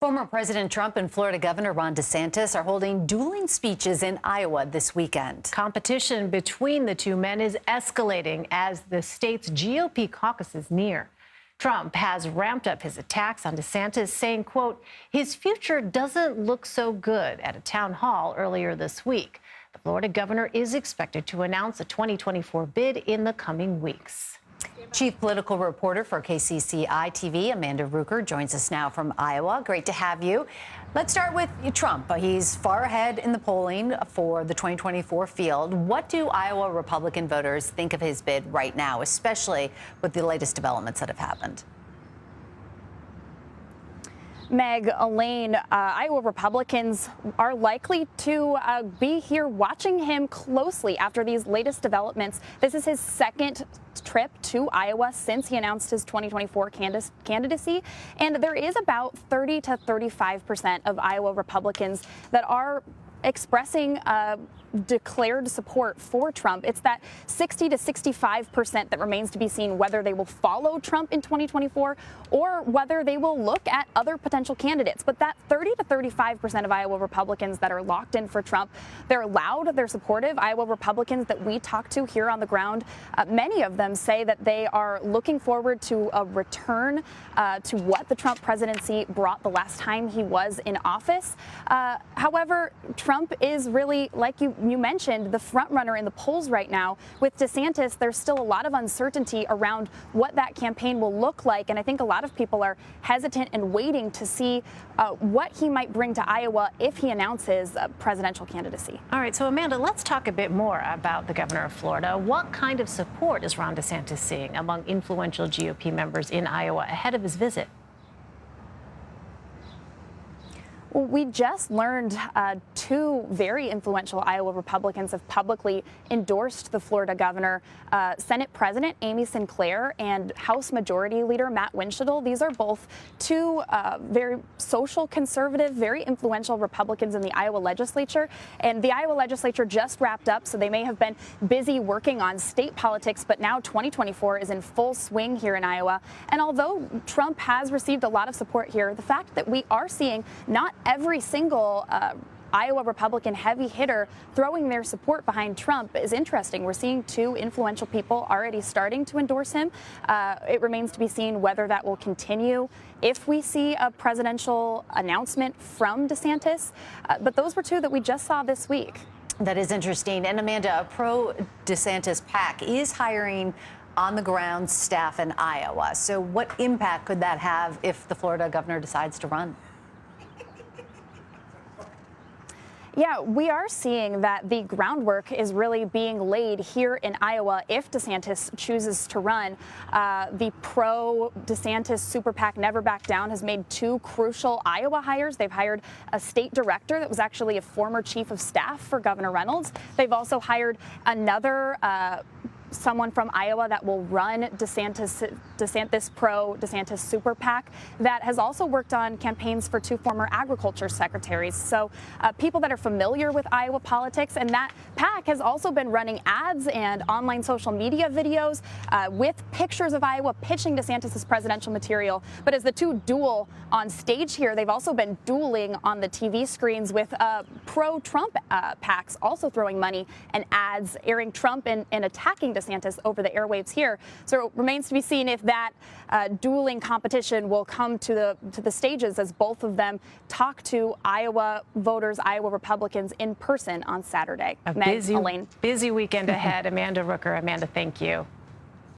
Former President Trump and Florida Governor Ron DeSantis are holding dueling speeches in Iowa this weekend. Competition between the two men is escalating as the state's GOP caucuses near. Trump has ramped up his attacks on DeSantis, saying, quote, his future doesn't look so good at a town hall earlier this week. The Florida governor is expected to announce a 2024 bid in the coming weeks. Chief political reporter for KCCI-TV Amanda Rooker joins us now from Iowa. Great to have you. Let's start with Trump. He's far ahead in the polling for the 2024 field. What do Iowa Republican voters think of his bid right now, especially with the latest developments that have happened? Meg, Elaine, Iowa Republicans are likely to be here watching him closely after these latest developments. This is his second trip to Iowa since he announced his 2024 candidacy. And there is about 30 to 35% of Iowa Republicans that are expressing declared support for Trump. It's that 60 to 65% that remains to be seen whether they will follow Trump in 2024 or whether they will look at other potential candidates. But that 30 to 35% of Iowa Republicans that are locked in for Trump, they're loud, they're supportive. Iowa Republicans that we talk to here on the ground, many of them say that they are looking forward to a return to what the Trump presidency brought the last time he was in office. However, Trump is really, like you mentioned, the front runner in the polls right now. With DeSantis, there's still a lot of uncertainty around what that campaign will look like. And I think a lot of people are hesitant and waiting to see what he might bring to Iowa if he announces a presidential candidacy. All right. So, Amanda, let's talk a bit more about the governor of Florida. What kind of support is Ron DeSantis seeing among influential GOP members in Iowa ahead of his visit? Well, we just learned two very influential Iowa Republicans have publicly endorsed the Florida governor, Senate President Amy Sinclair and House Majority Leader Matt Winchell. These are both two very social conservative, very influential Republicans in the Iowa legislature. And the Iowa legislature just wrapped up, so they may have been busy working on state politics, but now 2024 is in full swing here in Iowa. And although Trump has received a lot of support here, the fact that we are seeing not every single Iowa Republican heavy hitter throwing their support behind Trump is interesting. We're seeing two influential people already starting to endorse him. It remains to be seen whether that will continue if we see a presidential announcement from DeSantis. But those were two that we just saw this week. That is interesting. And Amanda, a pro-DeSantis PAC is hiring on-the-ground staff in Iowa. So what impact could that have if the Florida governor decides to run? Yeah, we are seeing that the groundwork is really being laid here in Iowa if DeSantis chooses to run. The pro-DeSantis Super PAC Never Back Down has made two crucial Iowa hires. They've hired a state director that was actually a former chief of staff for Governor Reynolds. They've also hired another someone from Iowa that will run DeSantis pro-DeSantis Super PAC that has also worked on campaigns for two former agriculture secretaries. So people that are familiar with Iowa politics, and that PAC has also been running ads and online social media videos with pictures of Iowa pitching DeSantis' presidential material. But as the two duel on stage here, they've also been dueling on the TV screens with pro-Trump PACs also throwing money and ads airing Trump and attacking DeSantis over the airwaves here. So it remains to be seen if that dueling competition will come to the stages as both of them talk to Iowa voters, Iowa Republicans in person on Saturday. Busy weekend ahead. Amanda Rooker. Amanda, thank you.